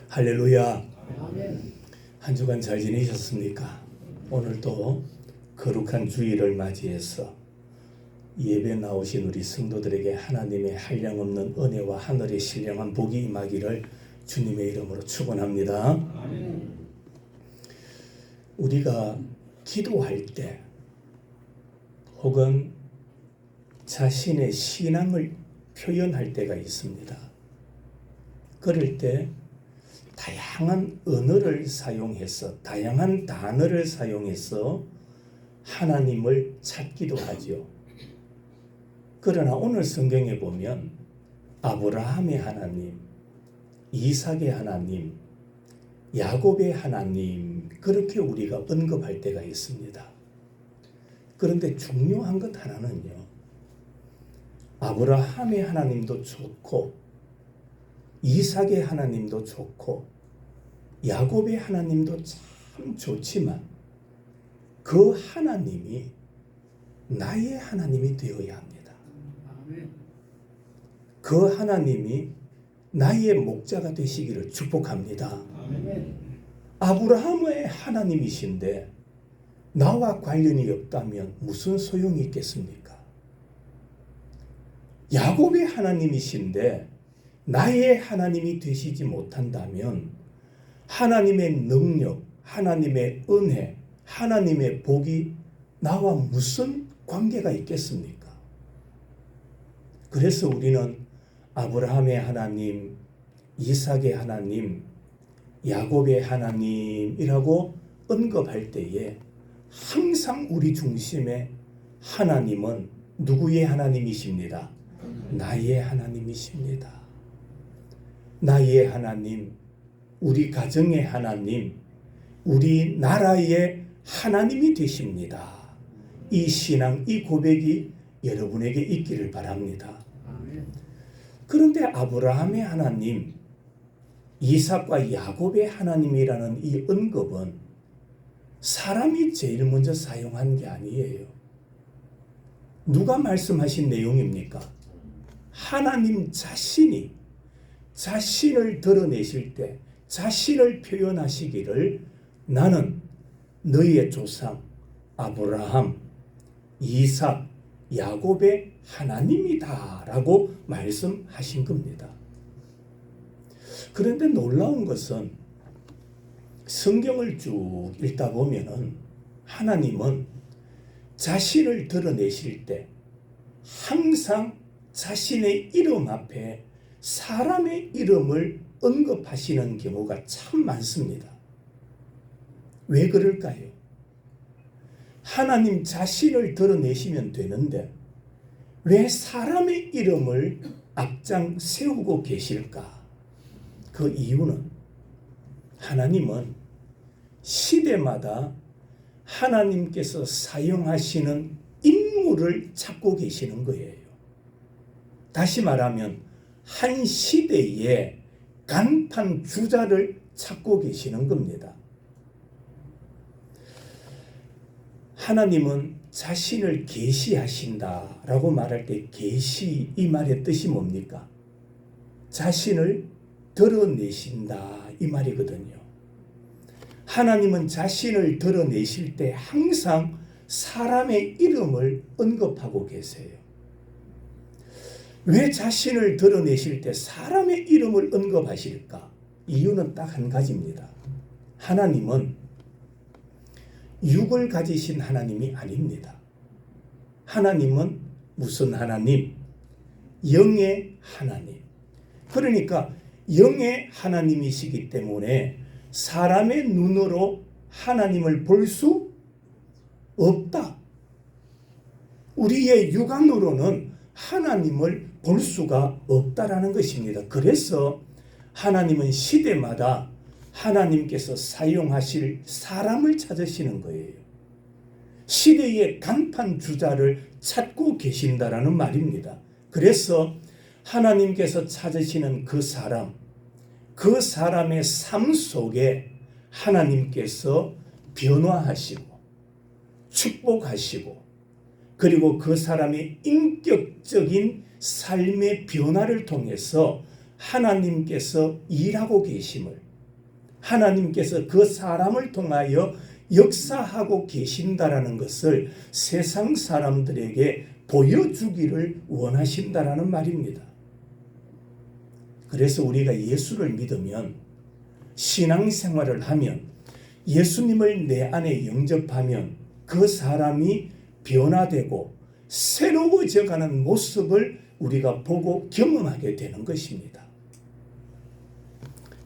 할렐루야. 아멘. 한 주간 잘 지내셨습니까? 오늘도 거룩한 주일을 맞이해서 예배 나오신 우리 성도들에게 하나님의 한량없는 은혜와 하늘의 신령한 복이 임하기를 주님의 이름으로 축원합니다. 아멘. 우리가 기도할 때 혹은 자신의 신앙을 표현할 때가 있습니다. 그럴 때 다양한 언어를 사용해서 다양한 단어를 사용해서 하나님을 찾기도 하죠. 그러나 오늘 성경에 보면 아브라함의 하나님, 이삭의 하나님, 야곱의 하나님 그렇게 우리가 언급할 때가 있습니다. 그런데 중요한 것 하나는요. 아브라함의 하나님도 좋고 이삭의 하나님도 좋고 야곱의 하나님도 참 좋지만 그 하나님이 나의 하나님이 되어야 합니다. 아멘. 그 하나님이 나의 목자가 되시기를 축복합니다. 아멘. 아브라함의 하나님이신데 나와 관련이 없다면 무슨 소용이 있겠습니까? 야곱의 하나님이신데 나의 하나님이 되시지 못한다면 하나님의 능력, 하나님의 은혜, 하나님의 복이 나와 무슨 관계가 있겠습니까? 그래서 우리는 아브라함의 하나님, 이삭의 하나님, 야곱의 하나님이라고 언급할 때에 항상 우리 중심에 하나님은 누구의 하나님이십니다? 나의 하나님이십니다. 나의 하나님, 우리 가정의 하나님, 우리 나라의 하나님이 되십니다. 이 신앙, 이 고백이 여러분에게 있기를 바랍니다. 아멘. 그런데 아브라함의 하나님, 이삭과 야곱의 하나님이라는 이 언급은 사람이 제일 먼저 사용한 게 아니에요. 누가 말씀하신 내용입니까? 하나님 자신이 자신을 드러내실 때 자신을 표현하시기를 나는 너희의 조상 아브라함, 이삭, 야곱의 하나님이다 라고 말씀하신 겁니다. 그런데 놀라운 것은 성경을 쭉 읽다 보면은 하나님은 자신을 드러내실 때 항상 자신의 이름 앞에 사람의 이름을 언급하시는 경우가 참 많습니다. 왜 그럴까요? 하나님 자신을 드러내시면 되는데 왜 사람의 이름을 앞장 세우고 계실까? 그 이유는 하나님은 시대마다 하나님께서 사용하시는 인물을 찾고 계시는 거예요. 다시 말하면 한 시대에 간판 주자를 찾고 계시는 겁니다. 하나님은 자신을 계시하신다라고 말할 때 계시 이 말의 뜻이 뭡니까? 자신을 드러내신다 이 말이거든요. 하나님은 자신을 드러내실 때 항상 사람의 이름을 언급하고 계세요. 왜 자신을 드러내실 때 사람의 이름을 언급하실까? 이유는 딱 한 가지입니다. 하나님은 육을 가지신 하나님이 아닙니다. 하나님은 무슨 하나님? 영의 하나님. 그러니까 영의 하나님이시기 때문에 사람의 눈으로 하나님을 볼 수 없다. 우리의 육안으로는 하나님을 볼 수가 없다라는 것입니다. 그래서 하나님은 시대마다 하나님께서 사용하실 사람을 찾으시는 거예요. 시대의 간판 주자를 찾고 계신다라는 말입니다. 그래서 하나님께서 찾으시는 그 사람, 그 사람의 삶 속에 하나님께서 변화하시고 축복하시고 그리고 그 사람의 인격적인 삶의 변화를 통해서 하나님께서 일하고 계심을 하나님께서 그 사람을 통하여 역사하고 계신다라는 것을 세상 사람들에게 보여주기를 원하신다라는 말입니다. 그래서 우리가 예수를 믿으면, 신앙생활을 하면, 예수님을 내 안에 영접하면 그 사람이 변화되고 새로워져가는 모습을 우리가 보고 경험하게 되는 것입니다.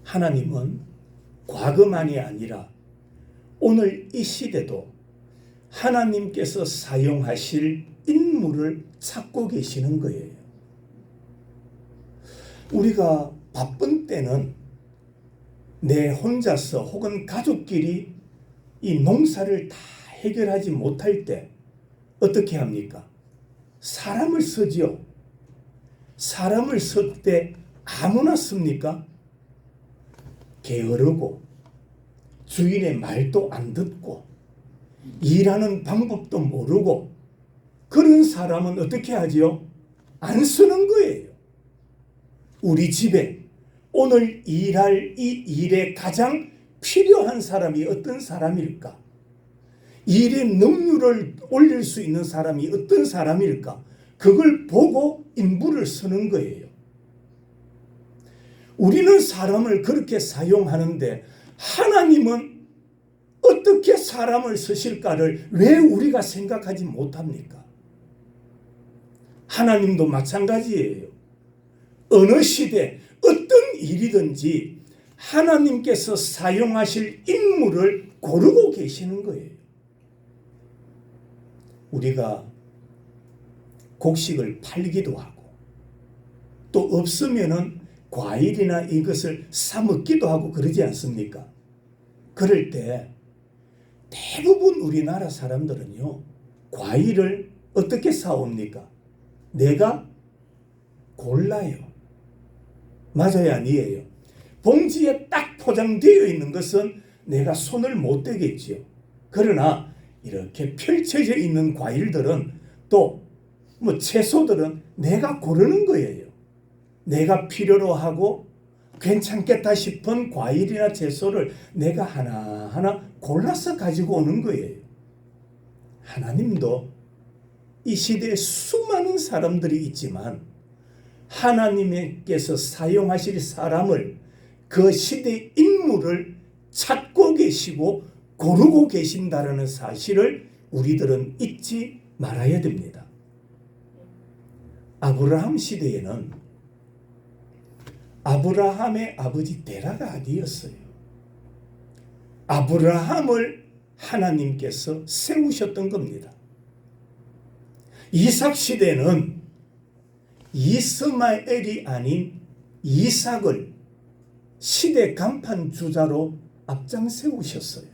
하나님은 과거만이 아니라 오늘 이 시대도 하나님께서 사용하실 인물을 찾고 계시는 거예요. 우리가 바쁜 때는 내 혼자서 혹은 가족끼리 이 농사를 다 해결하지 못할 때 어떻게 합니까? 사람을 쓰지요. 사람을 쓸 때 아무나 씁니까? 게으르고 주인의 말도 안 듣고 일하는 방법도 모르고 그런 사람은 어떻게 하지요? 안 쓰는 거예요. 우리 집에 오늘 일할 이 일에 가장 필요한 사람이 어떤 사람일까? 일의 능률을 올릴 수 있는 사람이 어떤 사람일까? 그걸 보고 인물을 쓰는 거예요. 우리는 사람을 그렇게 사용하는데 하나님은 어떻게 사람을 쓰실까를 왜 우리가 생각하지 못합니까? 하나님도 마찬가지예요. 어느 시대 어떤 일이든지 하나님께서 사용하실 인물을 고르고 계시는 거예요. 우리가 곡식을 팔기도 하고 또 없으면은 과일이나 이것을 사 먹기도 하고 그러지 않습니까? 그럴 때 대부분 우리나라 사람들은요, 과일을 어떻게 사옵니까? 내가 골라요. 맞아요, 아니에요? 봉지에 딱 포장되어 있는 것은 내가 손을 못 대겠지요. 그러나 이렇게 펼쳐져 있는 과일들은 또 채소들은 내가 고르는 거예요. 내가 필요로 하고 괜찮겠다 싶은 과일이나 채소를 내가 하나하나 골라서 가지고 오는 거예요. 하나님도 이 시대에 수많은 사람들이 있지만 하나님께서 사용하실 사람을, 그 시대의 인물을 찾고 계시고 고르고 계신다는 사실을 우리들은 잊지 말아야 됩니다. 아브라함 시대에는 아브라함의 아버지 데라가 아니었어요. 아브라함을 하나님께서 세우셨던 겁니다. 이삭 시대는 이스마엘이 아닌 이삭을 시대 간판 주자로 앞장 세우셨어요.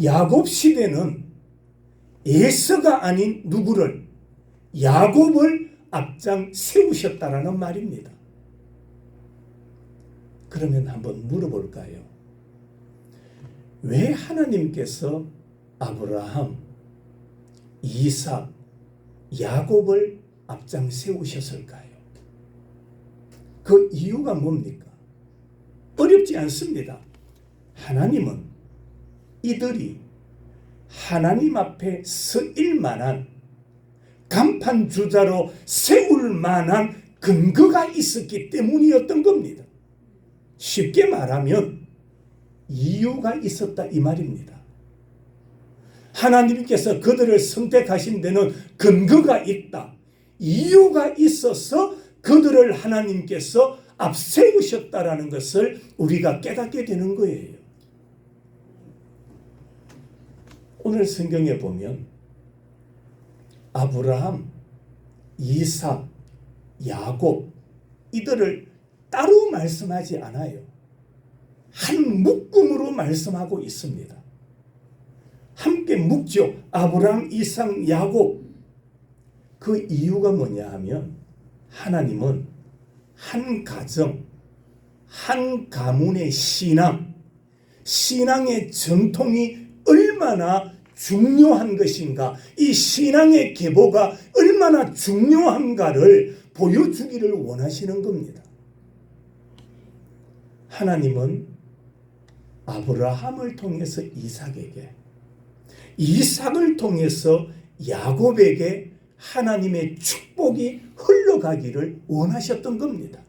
야곱 시대는 에서가 아닌 누구를? 야곱을 앞장 세우셨다라는 말입니다. 그러면 한번 물어볼까요? 왜 하나님께서 아브라함, 이삭, 야곱을 앞장 세우셨을까요? 그 이유가 뭡니까? 어렵지 않습니다. 하나님은 이들이 하나님 앞에 서일 만한, 간판 주자로 세울 만한 근거가 있었기 때문이었던 겁니다. 쉽게 말하면 이유가 있었다 이 말입니다. 하나님께서 그들을 선택하신 데는 근거가 있다, 이유가 있어서 그들을 하나님께서 앞세우셨다라는 것을 우리가 깨닫게 되는 거예요. 오늘 성경에 보면 아브라함, 이삭, 야곱 이들을 따로 말씀하지 않아요. 한 묶음으로 말씀하고 있습니다. 함께 묶죠. 아브라함, 이삭, 야곱. 그 이유가 뭐냐 하면 하나님은 한 가정, 한 가문의 신앙의 전통이 얼마나 중요한 것인가, 이 신앙의 계보가 얼마나 중요한가를 보여주기를 원하시는 겁니다. 하나님은 아브라함을 통해서 이삭에게, 이삭을 통해서 야곱에게 하나님의 축복이 흘러가기를 원하셨던 겁니다.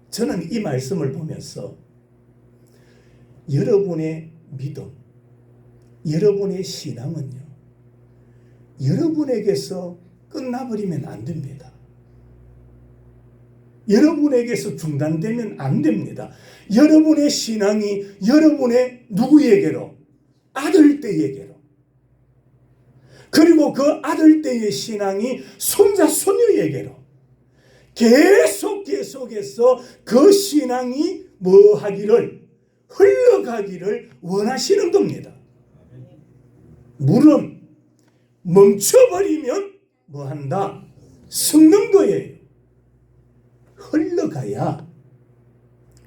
저는 이 말씀을 보면서 여러분의 믿음, 여러분의 신앙은요, 여러분에게서 끝나버리면 안 됩니다. 여러분에게서 중단되면 안 됩니다. 여러분의 신앙이 여러분의 누구에게로? 아들떼에게로. 그리고 그 아들떼의 신앙이 손자 손녀에게로 계속해서 그 신앙이 뭐 하기를, 흘러가기를 원하시는 겁니다. 물은 멈춰버리면 뭐 한다? 썩는 거예요. 흘러가야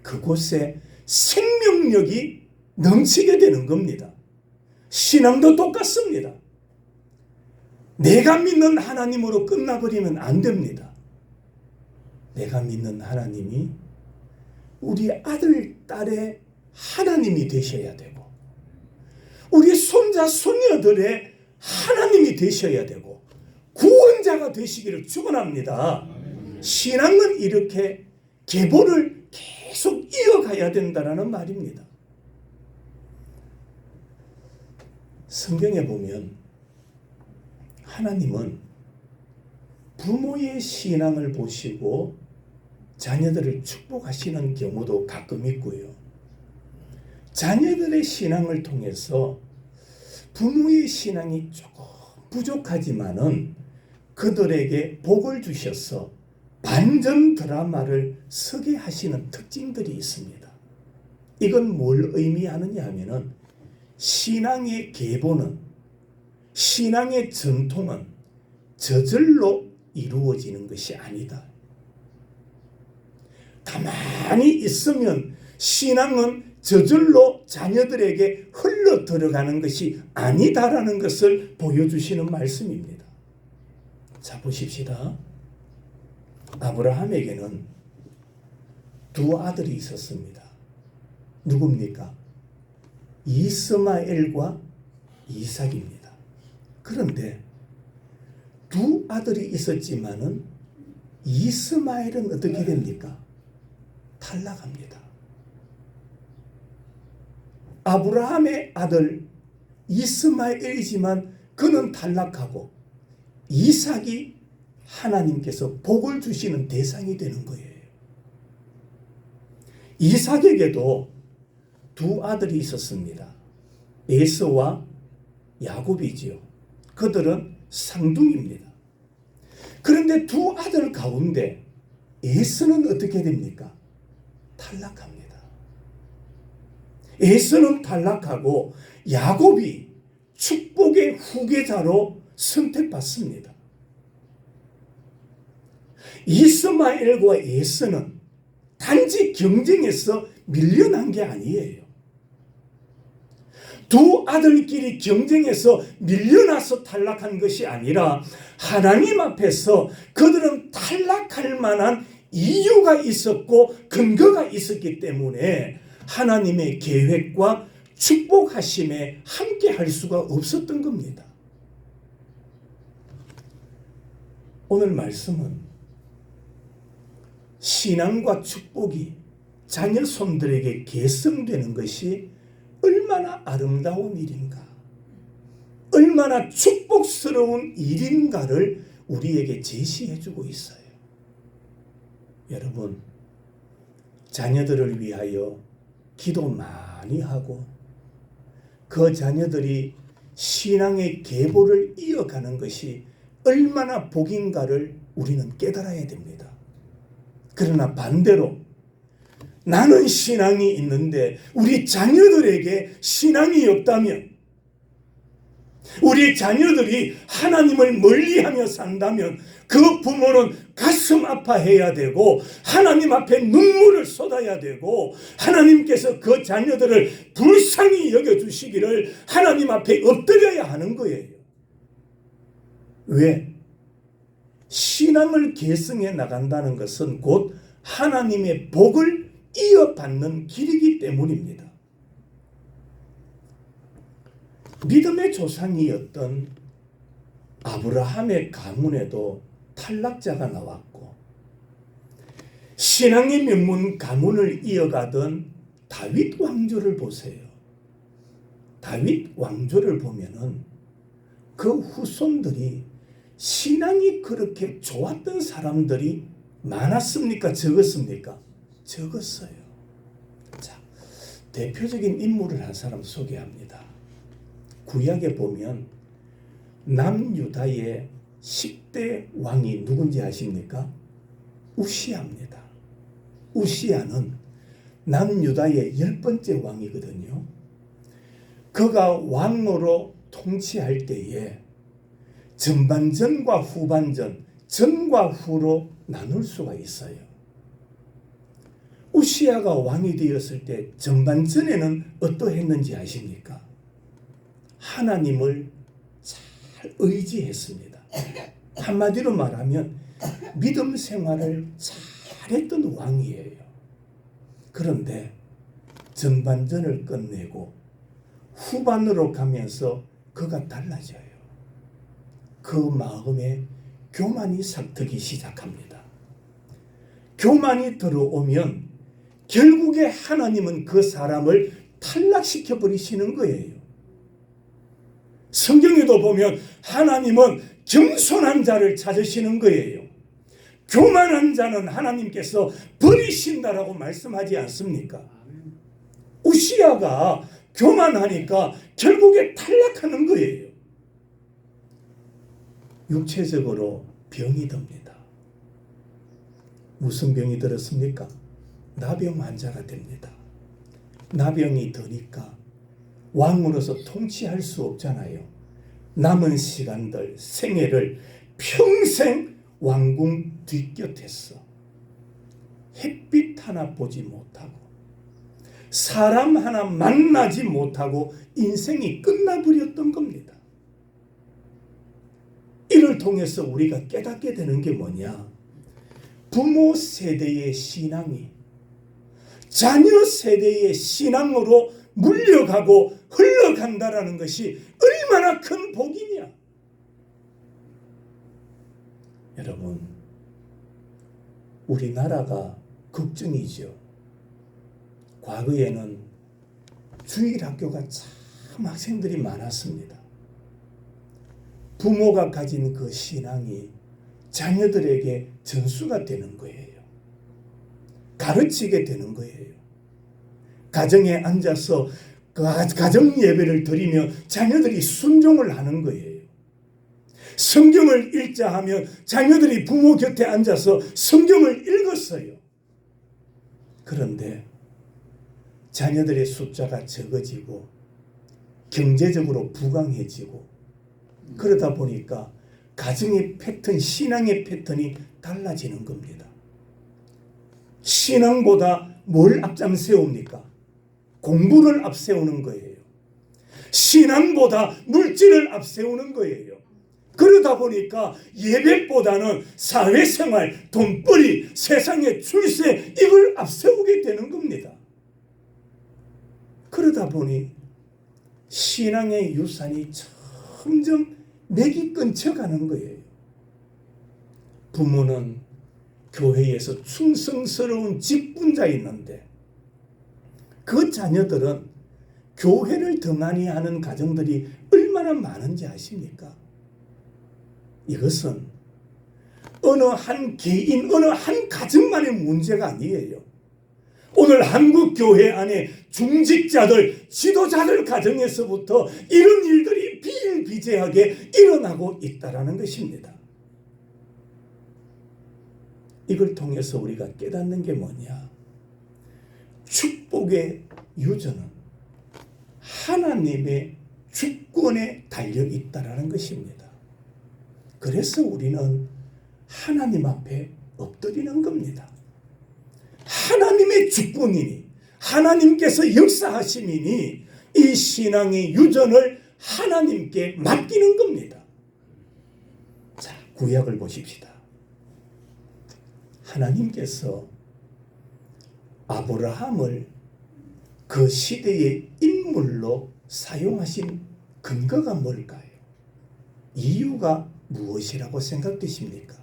그곳에 생명력이 넘치게 되는 겁니다. 신앙도 똑같습니다. 내가 믿는 하나님으로 끝나버리면 안 됩니다. 내가 믿는 하나님이 우리 아들, 딸의 하나님이 되셔야 되고, 우리 손자, 손녀들의 하나님이 되셔야 되고, 구원자가 되시기를 축원합니다. 신앙은 이렇게 계보를 계속 이어가야 된다는 말입니다. 성경에 보면 하나님은 부모의 신앙을 보시고 자녀들을 축복하시는 경우도 가끔 있고요. 자녀들의 신앙을 통해서 부모의 신앙이 조금 부족하지만은 그들에게 복을 주셔서 반전 드라마를 서게 하시는 특징들이 있습니다. 이건 뭘 의미하느냐 하면은 신앙의 계보는, 신앙의 전통은 저절로 이루어지는 것이 아니다. 가만히 있으면 신앙은 저절로 자녀들에게 흘러 들어가는 것이 아니다라는 것을 보여주시는 말씀입니다. 자, 보십시다. 아브라함에게는 두 아들이 있었습니다. 누굽니까? 이스마엘과 이삭입니다. 그런데 두 아들이 있었지만은 이스마엘은 어떻게 됩니까? 탈락합니다. 아브라함의 아들 이스마엘이지만 그는 탈락하고 이삭이 하나님께서 복을 주시는 대상이 되는 거예요. 이삭에게도 두 아들이 있었습니다. 에서와 야곱이지요. 그들은 쌍둥이입니다. 그런데 두 아들 가운데 에서는 어떻게 됩니까? 탈락합니다. 에서는 탈락하고 야곱이 축복의 후계자로 선택받습니다. 이스마엘과 에서는 단지 경쟁에서 밀려난 게 아니에요. 두 아들끼리 경쟁해서 밀려나서 탈락한 것이 아니라 하나님 앞에서 그들은 탈락할 만한 이유가 있었고 근거가 있었기 때문에 하나님의 계획과 축복하심에 함께 할 수가 없었던 겁니다. 오늘 말씀은 신앙과 축복이 자녀 손들에게 계승되는 것이 얼마나 아름다운 일인가, 얼마나 축복스러운 일인가를 우리에게 제시해 주고 있어요. 여러분, 자녀들을 위하여 기도 많이 하고 그 자녀들이 신앙의 계보를 이어가는 것이 얼마나 복인가를 우리는 깨달아야 됩니다. 그러나 반대로 나는 신앙이 있는데 우리 자녀들에게 신앙이 없다면, 우리 자녀들이 하나님을 멀리하며 산다면 그 부모는 가슴 아파해야 되고 하나님 앞에 눈물을 쏟아야 되고 하나님께서 그 자녀들을 불쌍히 여겨주시기를 하나님 앞에 엎드려야 하는 거예요. 왜? 신앙을 계승해 나간다는 것은 곧 하나님의 복을 이어받는 길이기 때문입니다. 믿음의 조상이었던 아브라함의 가문에도 탈락자가 나왔고, 신앙의 명문 가문을 이어가던 다윗 왕조를 보세요. 다윗 왕조를 보면은 그 후손들이 신앙이 그렇게 좋았던 사람들이 많았습니까? 적었습니까? 적었어요. 자, 대표적인 인물을 한 사람 소개합니다. 구약에 보면 남유다의 10대 왕이 누군지 아십니까? 우시야입니다. 우시야는 남유다의 10번째 왕이거든요. 그가 왕으로 통치할 때에 전반전과 후반전, 전과 후로 나눌 수가 있어요. 우시야가 왕이 되었을 때 전반전에는 어떠했는지 아십니까? 하나님을 잘 의지했습니다. 한마디로 말하면 믿음 생활을 잘했던 왕이에요. 그런데 전반전을 끝내고 후반으로 가면서 그가 달라져요. 그 마음에 교만이 싹트기 시작합니다. 교만이 들어오면 결국에 하나님은 그 사람을 탈락시켜 버리시는 거예요. 성경에도 보면 하나님은 겸손한 자를 찾으시는 거예요. 교만한 자는 하나님께서 버리신다라고 말씀하지 않습니까? 우시야가 교만하니까 결국에 탈락하는 거예요. 육체적으로 병이 듭니다. 무슨 병이 들었습니까? 나병 환자가 됩니다. 나병이 드니까 왕으로서 통치할 수 없잖아요. 남은 시간들, 생애를 평생 왕궁 뒷곁에서 햇빛 하나 보지 못하고 사람 하나 만나지 못하고 인생이 끝나버렸던 겁니다. 이를 통해서 우리가 깨닫게 되는 게 뭐냐? 부모 세대의 신앙이 자녀 세대의 신앙으로 물려가고 흘러간다라는 것이 얼마나 큰 복이냐. 여러분, 우리나라가 걱정이죠. 과거에는 주일학교가 참 학생들이 많았습니다. 부모가 가진 그 신앙이 자녀들에게 전수가 되는 거예요. 가르치게 되는 거예요. 가정에 앉아서 그 가정 예배를 드리며 자녀들이 순종을 하는 거예요. 성경을 읽자 하면 자녀들이 부모 곁에 앉아서 성경을 읽었어요. 그런데 자녀들의 숫자가 적어지고 경제적으로 부강해지고 그러다 보니까 가정의 패턴, 신앙의 패턴이 달라지는 겁니다. 신앙보다 뭘 앞장세웁니까? 공부를 앞세우는 거예요. 신앙보다 물질을 앞세우는 거예요. 그러다 보니까 예배보다는 사회생활, 돈벌이, 세상의 출세 이걸 앞세우게 되는 겁니다. 그러다 보니 신앙의 유산이 점점 맥이 끊쳐가는 거예요. 부모는 교회에서 충성스러운 직분자 있는데 그 자녀들은 교회를 더 많이 하는 가정들이 얼마나 많은지 아십니까? 이것은 어느 한 개인, 어느 한 가정만의 문제가 아니에요. 오늘 한국 교회 안에 중직자들, 지도자들 가정에서부터 이런 일들이 비일비재하게 일어나고 있다는 것입니다. 이걸 통해서 우리가 깨닫는 게 뭐냐? 축복의 유전은 하나님의 주권에 달려 있다는 것입니다. 그래서 우리는 하나님 앞에 엎드리는 겁니다. 하나님의 주권이니 하나님께서 역사하심이니 이 신앙의 유전을 하나님께 맡기는 겁니다. 자, 구약을 보십시다. 하나님께서 아브라함을 그 시대의 인물로 사용하신 근거가 뭘까요? 이유가 무엇이라고 생각되십니까?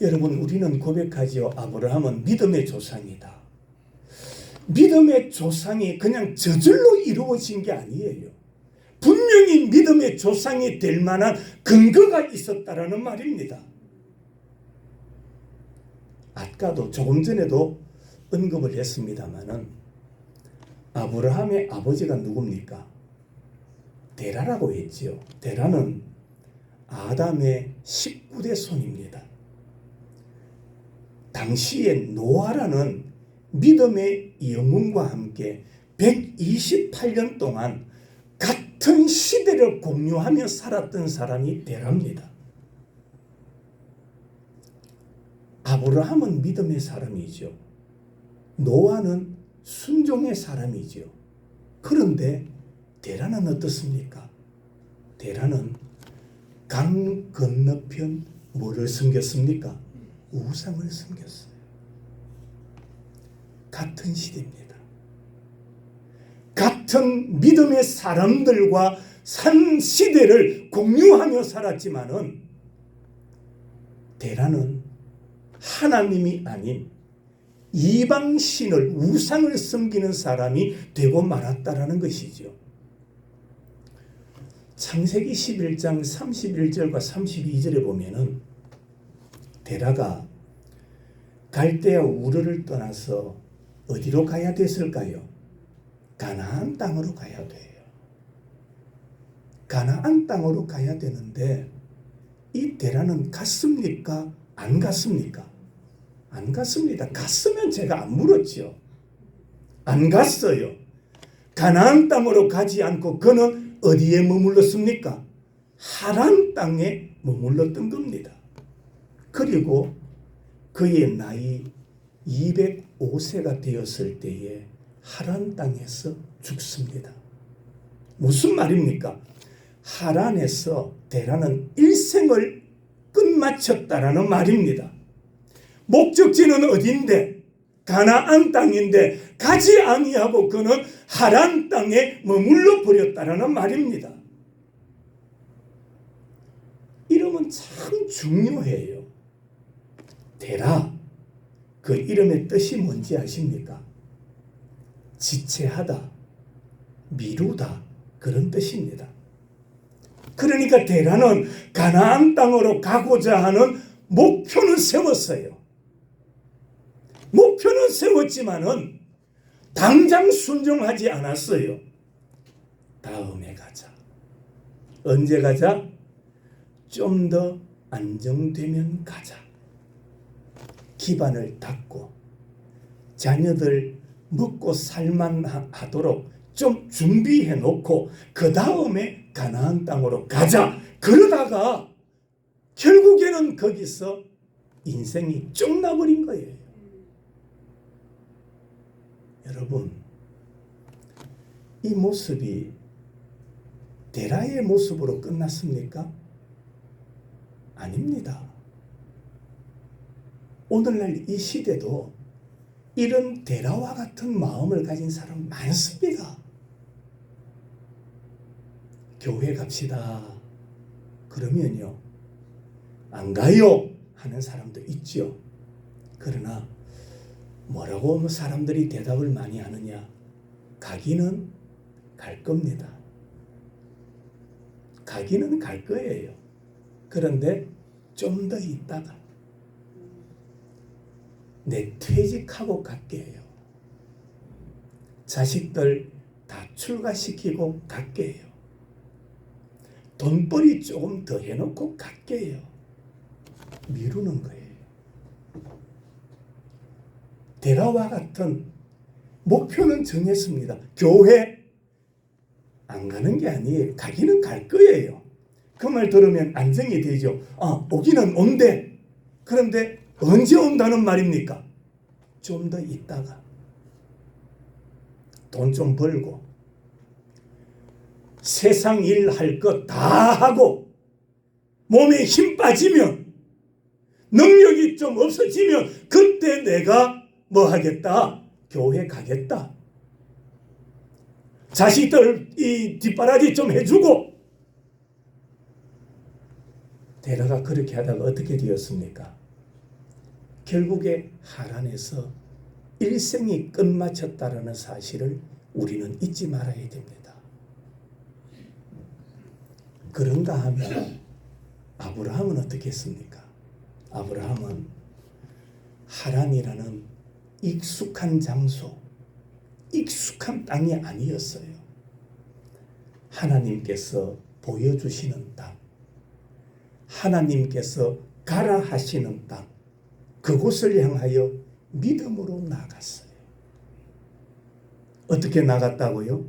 여러분, 우리는 고백하지요. 아브라함은 믿음의 조상이다. 믿음의 조상이 그냥 저절로 이루어진 게 아니에요. 분명히 믿음의 조상이 될 만한 근거가 있었다라는 말입니다. 아까도 조금 전에도 언급을 했습니다마는 아브라함의 아버지가 누굽니까? 데라라고 했지요. 데라는 아담의 19대 손입니다. 당시에 노아라는 믿음의 영웅과 함께 128년 동안 같은 시대를 공유하며 살았던 사람이 데라입니다. 아브라함은 믿음의 사람이죠. 노아는 순종의 사람이죠. 그런데 데라는 어떻습니까? 데라는 강 건너편 뭐를 섬겼습니까? 우상을 섬겼어요. 같은 시대입니다. 같은 믿음의 사람들과 산 시대를 공유하며 살았지만은 데라는 하나님이 아닌 이방신을 우상을 섬기는 사람이 되고 말았다라는 것이죠. 창세기 11장 31절과 32절에 보면은 데라가 갈대아 우르를 떠나서 어디로 가야 됐을까요? 가나안 땅으로 가야 돼요. 가나안 땅으로 가야 되는데 이 데라는 갔습니까? 안 갔습니까? 안 갔습니다. 갔으면 제가 안 물었죠. 안 갔어요. 가나안 땅으로 가지 않고 그는 어디에 머물렀습니까? 하란 땅에 머물렀던 겁니다. 그리고 그의 나이 205세가 되었을 때에 하란 땅에서 죽습니다. 무슨 말입니까? 하란에서 데라는 일생을 끝마쳤다라는 말입니다. 목적지는 어딘데? 가나안 땅인데 가지 아니하고 그는 하란 땅에 머물러 버렸다라는 말입니다. 이름은 참 중요해요. 데라, 그 이름의 뜻이 뭔지 아십니까? 지체하다, 미루다, 그런 뜻입니다. 그러니까 데라는 가나안 땅으로 가고자 하는 목표는 세웠어요. 목표는 세웠지만은 당장 순종하지 않았어요. 다음에 가자. 언제 가자? 좀 더 안정되면 가자. 기반을 닦고 자녀들 먹고 살만하도록 좀 준비해 놓고 그 다음에 가나안 땅으로 가자. 그러다가 결국에는 거기서 인생이 쭉 나버린 거예요. 여러분, 이 모습이 데라의 모습으로 끝났습니까? 아닙니다. 오늘날 이 시대도 이런 데라와 같은 마음을 가진 사람 많습니다. 교회 갑시다. 그러면요, 안 가요 하는 사람도 있죠. 그러나 뭐라고 사람들이 대답을 많이 하느냐? 가기는 갈 겁니다. 가기는 갈 거예요. 그런데 좀 더 있다가 내 퇴직하고 갈게요. 자식들 다 출가시키고 갈게요. 돈벌이 조금 더 해놓고 갈게요. 미루는 거예요. 데라와 같은 목표는 정했습니다. 교회 안 가는 게 아니에요. 가기는 갈 거예요. 그 말 들으면 안정이 되죠. 오기는 온대. 그런데 언제 온다는 말입니까? 좀 더 있다가 돈 좀 벌고 세상 일 할 것 다 하고 몸에 힘 빠지면 능력이 좀 없어지면 그때 내가 뭐 하겠다? 교회 가겠다. 자식들 이 뒷바라지 좀 해주고. 데라가 그렇게 하다가 어떻게 되었습니까? 결국에 하란에서 일생이 끝마쳤다라는 사실을 우리는 잊지 말아야 됩니다. 그런가 하면 아브라함은 어떻게 했습니까? 아브라함은 하란이라는 익숙한 장소, 익숙한 땅이 아니었어요. 하나님께서 보여주시는 땅, 하나님께서 가라 하시는 땅, 그곳을 향하여 믿음으로 나갔어요. 어떻게 나갔다고요?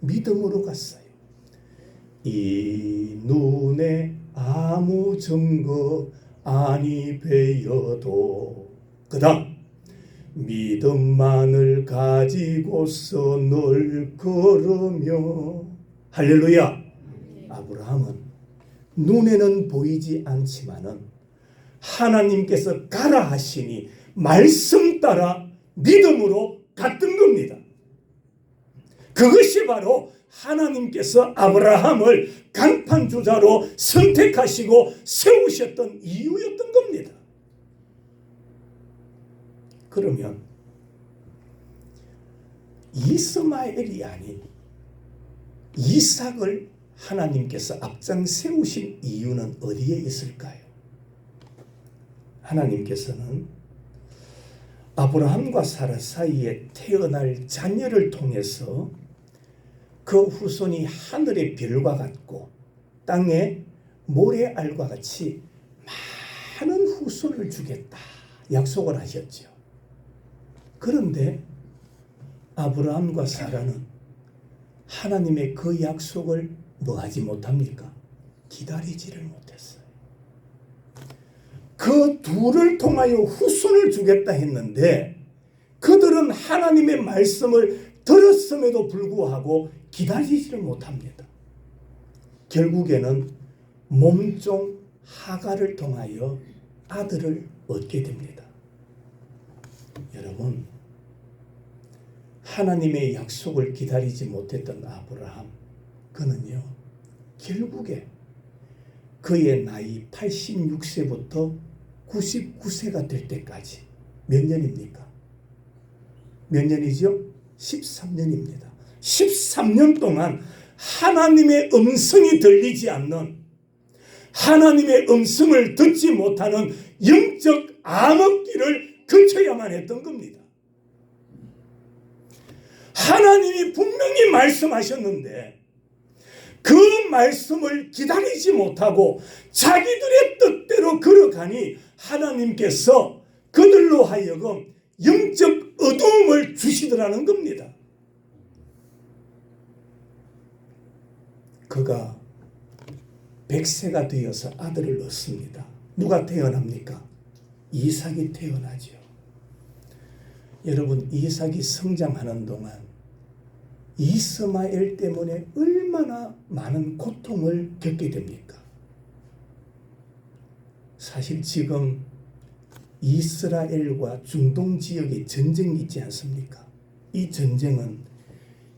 믿음으로 갔어요. 이 눈에 아무 증거 아니 베여도 그 다음 믿음만을 가지고서 늘 걸으며 할렐루야. 아브라함은 눈에는 보이지 않지만은 하나님께서 가라 하시니 말씀 따라 믿음으로 갔던 겁니다. 그것이 바로 하나님께서 아브라함을 간판주자로 선택하시고 세우셨던 이유였던 겁니다. 그러면 이스마엘이 아닌 이삭을 하나님께서 앞장 세우신 이유는 어디에 있을까요? 하나님께서는 아브라함과 사라 사이에 태어날 자녀를 통해서 그 후손이 하늘의 별과 같고 땅의 모래알과 같이 많은 후손을 주겠다 약속을 하셨죠. 그런데 아브라함과 사라는 하나님의 그 약속을 뭐하지 못합니까? 기다리지를 못했어요. 그 둘을 통하여 후손을 주겠다 했는데 그들은 하나님의 말씀을 들었음에도 불구하고 기다리지를 못합니다. 결국에는 몸종 하가를 통하여 아들을 얻게 됩니다. 여러분, 하나님의 약속을 기다리지 못했던 아브라함, 그는요 결국에 그의 나이 86세부터 99세가 될 때까지 몇 년입니까? 몇 년이죠? 13년입니다. 13년 동안 하나님의 음성이 들리지 않는, 하나님의 음성을 듣지 못하는 영적 암흑기를 거쳐야만 했던 겁니다. 하나님이 분명히 말씀하셨는데 그 말씀을 기다리지 못하고 자기들의 뜻대로 걸어가니 하나님께서 그들로 하여금 영적 어두움을 주시더라는 겁니다. 그가 100세가 되어서 아들을 얻습니다. 누가 태어납니까? 이삭이 태어나죠. 여러분, 이삭이 성장하는 동안 이스마엘 때문에 얼마나 많은 고통을 겪게 됩니까? 사실 지금 이스라엘과 중동 지역에 전쟁이 있지 않습니까? 이 전쟁은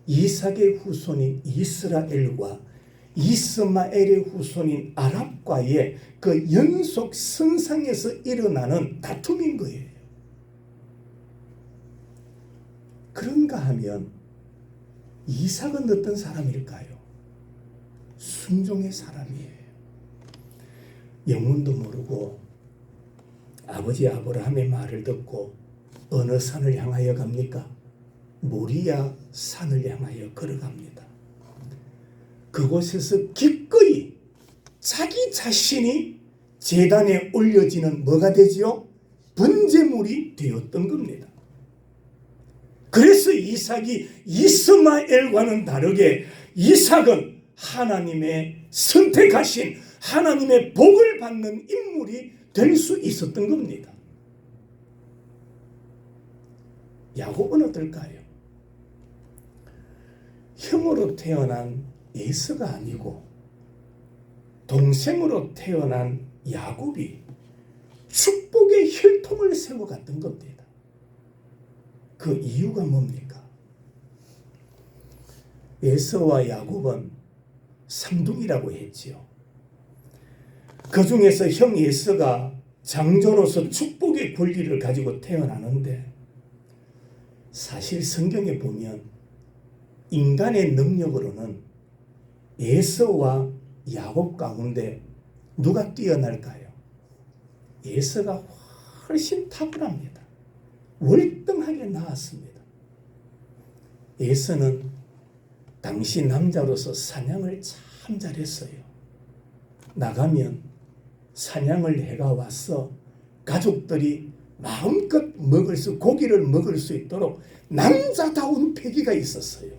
이삭의 후손인 이스라엘과 이스마엘의 후손인 아랍과의 그 연속 선상에서 일어나는 다툼인 거예요. 그런가 하면 이삭은 어떤 사람일까요? 순종의 사람이에요. 영문도 모르고 아버지 아브라함의 말을 듣고 어느 산을 향하여 갑니까? 모리아 산을 향하여 걸어갑니다. 그곳에서 기꺼이 자기 자신이 제단에 올려지는 뭐가 되지요? 번제물이 되었던 겁니다. 그래서 이삭이 이스마엘과는 다르게 이삭은 하나님의 선택하신 하나님의 복을 받는 인물이 될 수 있었던 겁니다. 야곱은 어떨까요? 형으로 태어난 에서가 아니고 동생으로 태어난 야곱이 축복의 혈통을 세워갔던 겁니다. 그 이유가 뭡니까? 에서와 야곱은 삼둥이라고 했지요. 그 중에서 형 에서가 장조로서 축복의 권리를 가지고 태어나는데, 사실 성경에 보면 인간의 능력으로는 에서와 야곱 가운데 누가 뛰어날까요? 에서가 훨씬 탁월합니다. 월등하게 나았습니다. 에서는 당시 남자로서 사냥을 참 잘했어요. 나가면 사냥을 해가 와서 가족들이 마음껏 고기를 먹을 수 있도록 남자다운 패기가 있었어요.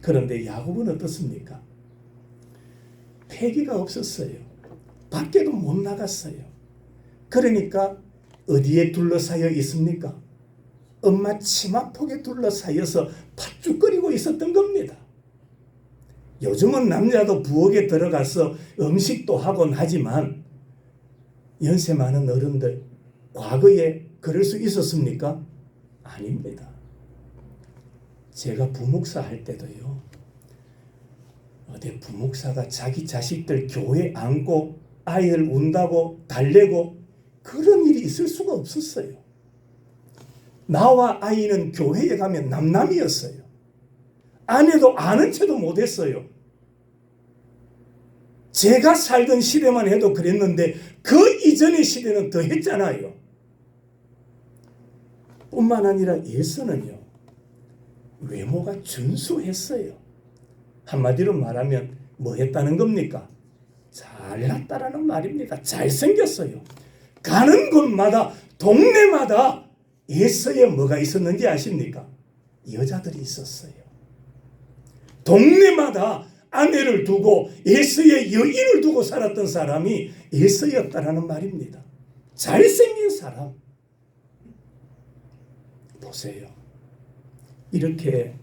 그런데 야곱은 어떻습니까? 패기가 없었어요. 밖에도 못 나갔어요. 그러니까 어디에 둘러싸여 있습니까? 엄마 치마폭에 둘러싸여서 팥죽거리고 있었던 겁니다. 요즘은 남자도 부엌에 들어가서 음식도 하곤 하지만, 연세 많은 어른들, 과거에 그럴 수 있었습니까? 아닙니다. 제가 부목사 할 때도요, 어디 부목사가 자기 자식들 교회 안고 아이를 운다고 달래고 그런 일이 있을 수가 없었어요. 나와 아이는 교회에 가면 남남이었어요. 아내도 아는 채도 못했어요. 제가 살던 시대만 해도 그랬는데 그 이전의 시대는 더 했잖아요. 뿐만 아니라 에서는요, 외모가 준수했어요. 한마디로 말하면 뭐 했다는 겁니까? 잘났다라는 말입니다. 잘생겼어요. 가는 곳마다, 동네마다 에서에 뭐가 있었는지 아십니까? 여자들이 있었어요. 동네마다 아내를 두고 에서의 여인을 두고 살았던 사람이 에서였다라는 말입니다. 잘생긴 사람. 보세요. 이렇게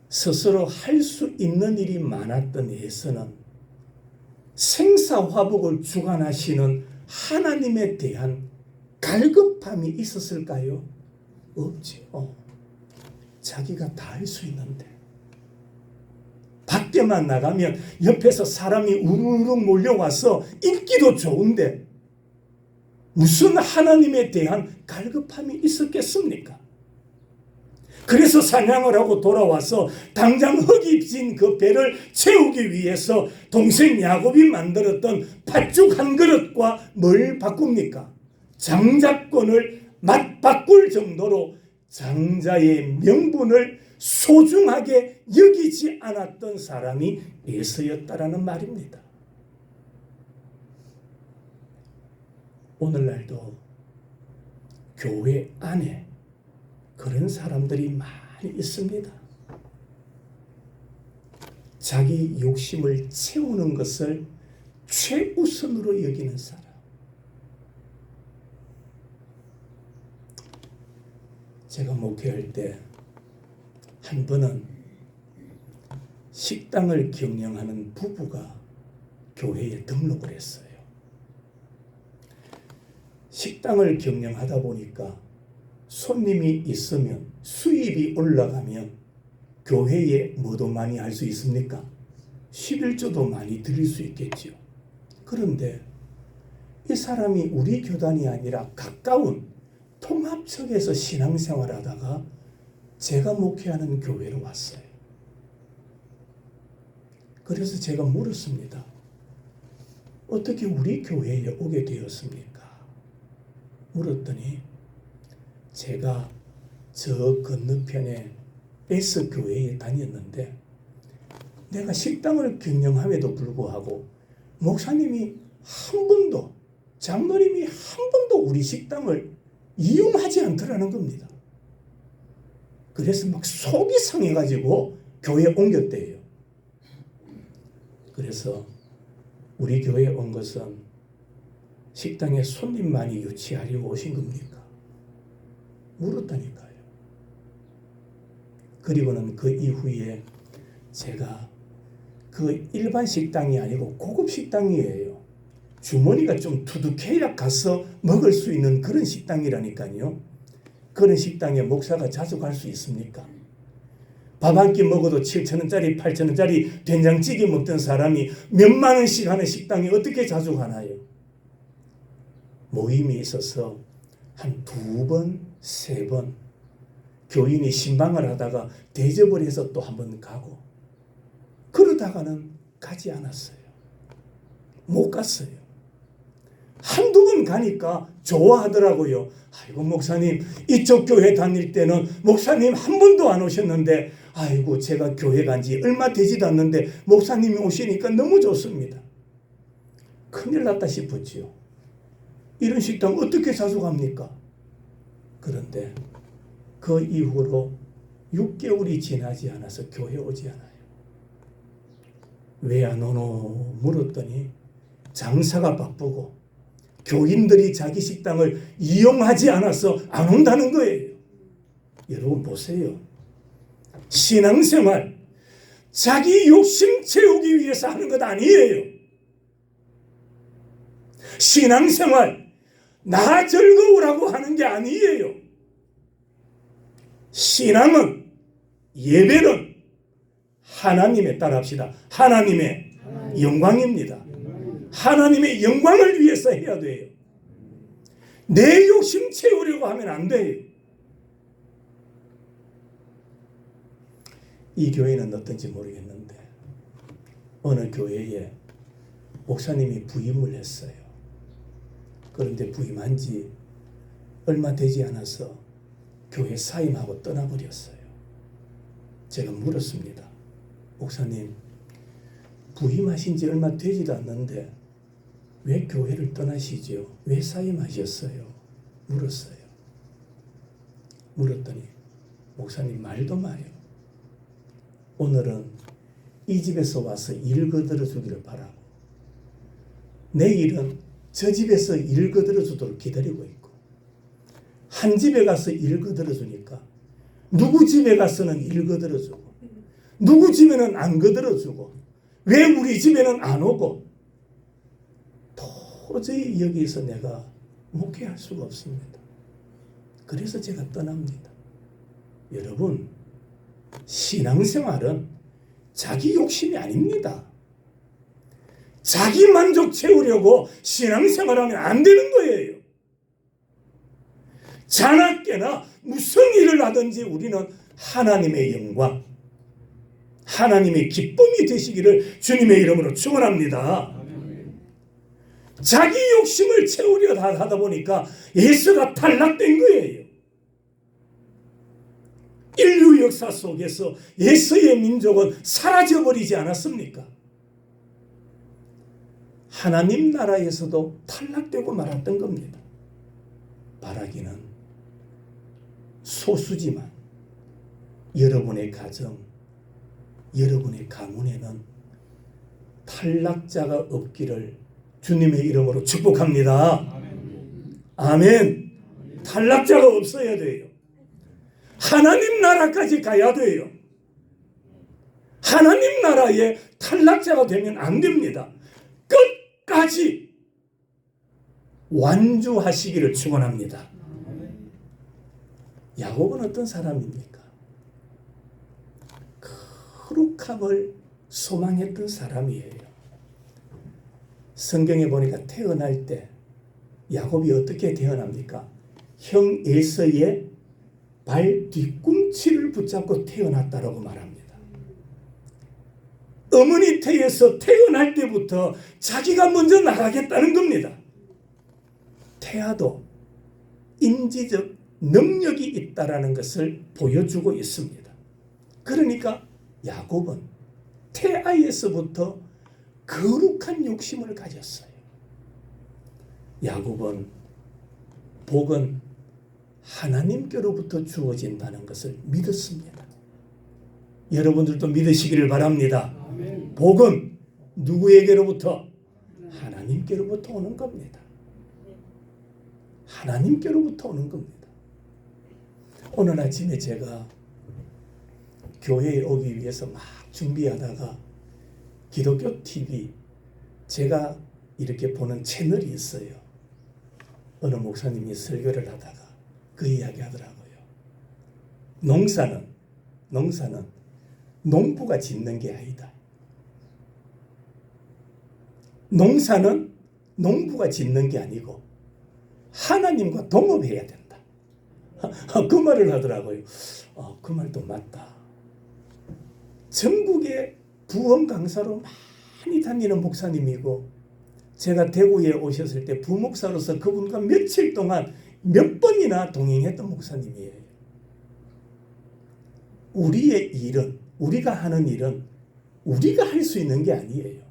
스스로 할 수 있는 일이 많았던 에서는 생사화복을 주관하시는 하나님에 대한 갈급함이 있었을까요? 없죠. 자기가 다 할 수 있는데, 밖에만 나가면 옆에서 사람이 우르르 몰려와서 인기도 좋은데 무슨 하나님에 대한 갈급함이 있었겠습니까? 그래서 사냥을 하고 돌아와서 당장 흙이 진 그 배를 채우기 위해서 동생 야곱이 만들었던 팥죽 한 그릇과 뭘 바꿉니까? 장자권을 맞바꿀 정도로 장자의 명분을 소중하게 여기지 않았던 사람이 에서였다라는 말입니다. 오늘날도 교회 안에 그런 사람들이 많이 있습니다. 자기 욕심을 채우는 것을 최우선으로 여기는 사람. 제가 목회할 때 한 번은 식당을 경영하는 부부가 교회에 등록을 했어요. 식당을 경영하다 보니까 손님이 있으면, 수입이 올라가면 교회에 뭐도 많이 할 수 있습니까? 11조도 많이 드릴 수 있겠죠. 그런데 이 사람이 우리 교단이 아니라 가까운 통합척에서 신앙생활하다가 제가 목회하는 교회로 왔어요. 그래서 제가 물었습니다. 어떻게 우리 교회에 오게 되었습니까? 물었더니 제가 저 건너편에 S 교회에 다녔는데 내가 식당을 경영함에도 불구하고 목사님이 한 번도, 장로님이 한 번도 우리 식당을 이용하지 않더라는 겁니다. 그래서 막 속이 상해가지고 교회에 옮겼대요. 그래서 우리 교회에 온 것은 식당에 손님 많이 유치하려고 오신 겁니까? 물었다니까요. 그리고는 그 이후에 제가 그 일반 식당이 아니고 고급 식당이에요. 주머니가 좀 두둑해야 가서 먹을 수 있는 그런 식당이라니까요. 그런 식당에 목사가 자주 갈 수 있습니까? 밥 한 끼 먹어도 7,000원짜리 8,000원짜리 된장찌개 먹던 사람이 몇만 원씩 하는 식당에 어떻게 자주 가나요? 모임이 있어서 한 2번, 3번 교인이 신방을 하다가 대접을 해서 또 한 번 가고, 그러다가는 가지 않았어요. 못 갔어요. 한두 번 가니까 좋아하더라고요. 아이고 목사님, 이쪽 교회 다닐 때는 목사님 한 번도 안 오셨는데, 아이고 제가 교회 간 지 얼마 되지도 않는데 목사님이 오시니까 너무 좋습니다. 큰일 났다 싶었지요. 이런 식당 어떻게 자주 갑니까? 그런데 그 이후로 6개월이 지나지 않아서 교회 오지 않아요. 왜 안 오노 물었더니 장사가 바쁘고 교인들이 자기 식당을 이용하지 않아서 안 온다는 거예요. 여러분 보세요. 신앙생활 자기 욕심 채우기 위해서 하는 것 아니에요. 신앙생활 나 즐거우라고 하는 게 아니에요. 신앙은, 예배는 하나님에 따라합시다. 하나님의 영광입니다. 하나님의 영광을 위해서 해야 돼요. 내 욕심 채우려고 하면 안 돼요. 이 교회는 어떤지 모르겠는데 어느 교회에 목사님이 부임을 했어요. 그런데 부임한 지 얼마 되지 않아서 교회 사임하고 떠나버렸어요. 제가 물었습니다. 목사님, 부임하신 지 얼마 되지도 않는데 왜 교회를 떠나시죠? 왜 사임하셨어요? 물었어요. 물었더니 목사님 말도 마요. 오늘은 이 집에서 와서 일 거들어 주기를 바라고 내일은 저 집에서 일 거들어 주도록 기다리고 있고, 한 집에 가서 일 거들어 주니까 누구 집에 가서는 일 거들어 주고 누구 집에는 안 거들어 주고 왜 우리 집에는 안 오고, 도저히 여기서 내가 목회할 수가 없습니다. 그래서 제가 떠납니다. 여러분, 신앙생활은 자기 욕심이 아닙니다. 자기 만족 채우려고 신앙생활하면 안 되는 거예요. 자나깨나 무슨 일을 하든지 우리는 하나님의 영광, 하나님의 기쁨이 되시기를 주님의 이름으로 축원합니다. 자기 욕심을 채우려 하다 보니까 예수가 탈락된 거예요. 인류 역사 속에서 예수의 민족은 사라져버리지 않았습니까? 하나님 나라에서도 탈락되고 말았던 겁니다. 바라기는 소수지만 여러분의 가정, 여러분의 가문에는 탈락자가 없기를 주님의 이름으로 축복합니다. 아멘. 탈락자가 없어야 돼요. 하나님 나라까지 가야 돼요. 하나님 나라에 탈락자가 되면 안 됩니다. 끝까지 완주하시기를 축원합니다. 야곱은 어떤 사람입니까? 거룩함을 소망했던 사람이에요. 성경에 보니까 태어날 때 야곱이 어떻게 태어납니까? 형 에서의 발 뒤꿈치를 붙잡고 태어났다라고 말합니다. 어머니 태에서 태어날 때부터 자기가 먼저 나가겠다는 겁니다. 태아도 인지적 능력이 있다라는 것을 보여주고 있습니다. 그러니까 야곱은 태아에서부터 거룩한 욕심을 가졌어요. 야곱은 복은 하나님께로부터 주어진다는 것을 믿었습니다. 여러분들도 믿으시기를 바랍니다. 복은 누구에게로부터? 하나님께로부터 오는 겁니다. 하나님께로부터 오는 겁니다. 오늘 아침에 제가 교회에 오기 위해서 막 준비하다가 기독교 TV, 제가 이렇게 보는 채널이 있어요. 어느 목사님이 설교를 하다가 그 이야기 하더라고요. 농사는 농부가 짓는 게 아니다. 농사는 농부가 짓는 게 아니고 하나님과 동업해야 된다. 그 말을 하더라고요. 그 말도 맞다. 전국에 부흥 강사로 많이 다니는 목사님이고 제가 대구에 오셨을 때 부목사로서 그분과 며칠 동안 몇 번이나 동행했던 목사님이에요. 우리의 일은, 우리가 하는 일은 우리가 할 수 있는 게 아니에요.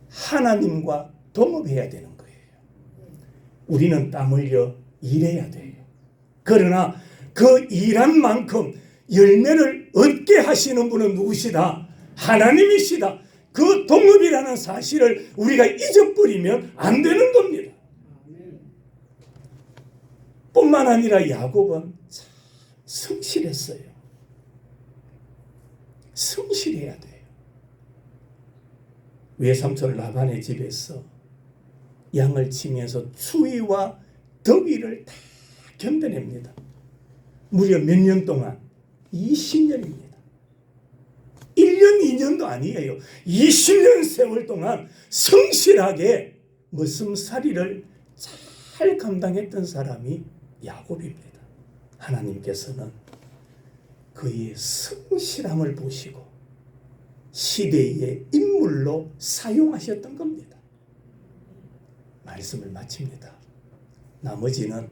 하나님과 동업해야 되는 거예요. 우리는 땀 흘려 일해야 돼요. 그러나 그 일한 만큼 열매를 얻게 하시는 분은 누구시다? 하나님이시다. 그 동업이라는 사실을 우리가 잊어버리면 안 되는 겁니다. 뿐만 아니라 야곱은 참 성실했어요. 성실해야 돼요. 외삼촌 라반의 집에서 양을 치면서 추위와 더위를 다 견뎌냅니다. 무려 몇 년 동안? 20년입니다. 1년, 2년도 아니에요. 20년 세월 동안 성실하게 머슴살이를 잘 감당했던 사람이 야곱입니다. 하나님께서는 그의 성실함을 보시고 시대의 인물로 사용하셨던 겁니다. 말씀을 마칩니다. 나머지는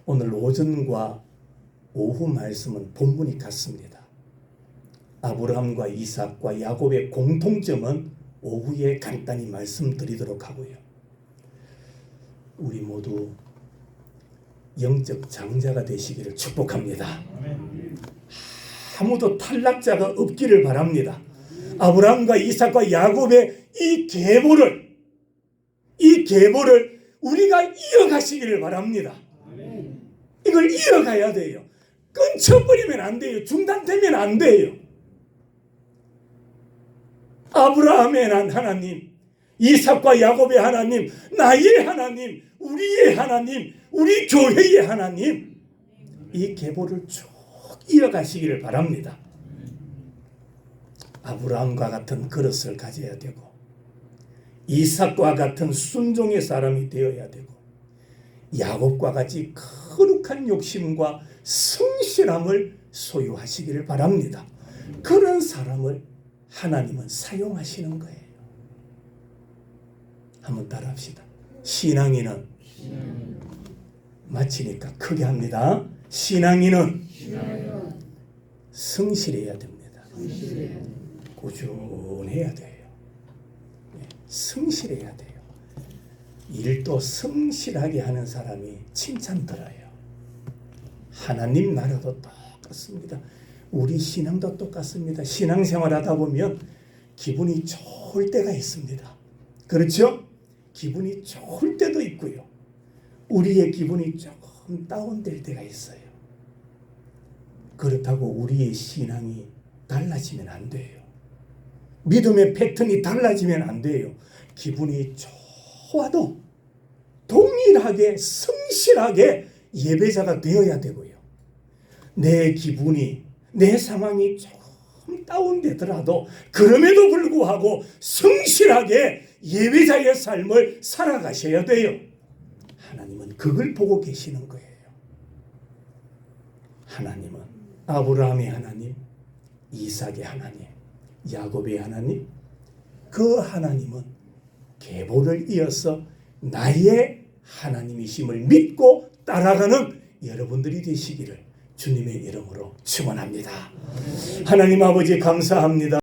오늘 오전과 오후 말씀은 본문이 같습니다. 아브라함과 이삭과 야곱의 공통점은 오후에 간단히 말씀드리도록 하고요. 우리 모두 영적 장자가 되시기를 축복합니다. 아무도 탈락자가 없기를 바랍니다. 아브라함과 이삭과 야곱의 이 계보를 우리가 이어가시기를 바랍니다. 이걸 이어가야 돼요. 끊쳐버리면 안 돼요. 중단되면 안 돼요. 아브라함의 하나님, 이삭과 야곱의 하나님, 나의 하나님, 우리의 하나님, 우리 교회의 하나님, 이 계보를 쭉 이어가시기를 바랍니다. 아브라함과 같은 그릇을 가져야 되고 이삭과 같은 순종의 사람이 되어야 되고 야곱과 같이 거룩한 욕심과 성실함을 소유하시기를 바랍니다. 그런 사람을 하나님은 사용하시는 거예요. 한번 따라합시다. 신앙인은 마치니까 크게 합니다. 신앙인은 성실해야 됩니다. 꾸준해야 돼요. 성실해야 돼요. 일도 성실하게 하는 사람이 칭찬 들어요. 하나님 나라도 똑같습니다. 우리 신앙도 똑같습니다. 신앙생활 하다 보면 기분이 좋을 때가 있습니다. 그렇죠? 기분이 좋을 때도 있고요. 우리의 기분이 조금 다운될 때가 있어요. 그렇다고 우리의 신앙이 달라지면 안 돼요. 믿음의 패턴이 달라지면 안 돼요. 기분이 좋아도 동일하게 성실하게 예배자가 되어야 되고요. 내 기분이, 내 상황이 조금 다운되더라도 그럼에도 불구하고 성실하게 예배자의 삶을 살아가셔야 돼요. 하나님은 그걸 보고 계시는 거예요. 하나님은 아브라함의 하나님, 이삭의 하나님, 야곱의 하나님, 그 하나님은 계보를 이어서 나의 하나님이심을 믿고 따라가는 여러분들이 되시기를 주님의 이름으로 축원합니다. 하나님 아버지 감사합니다.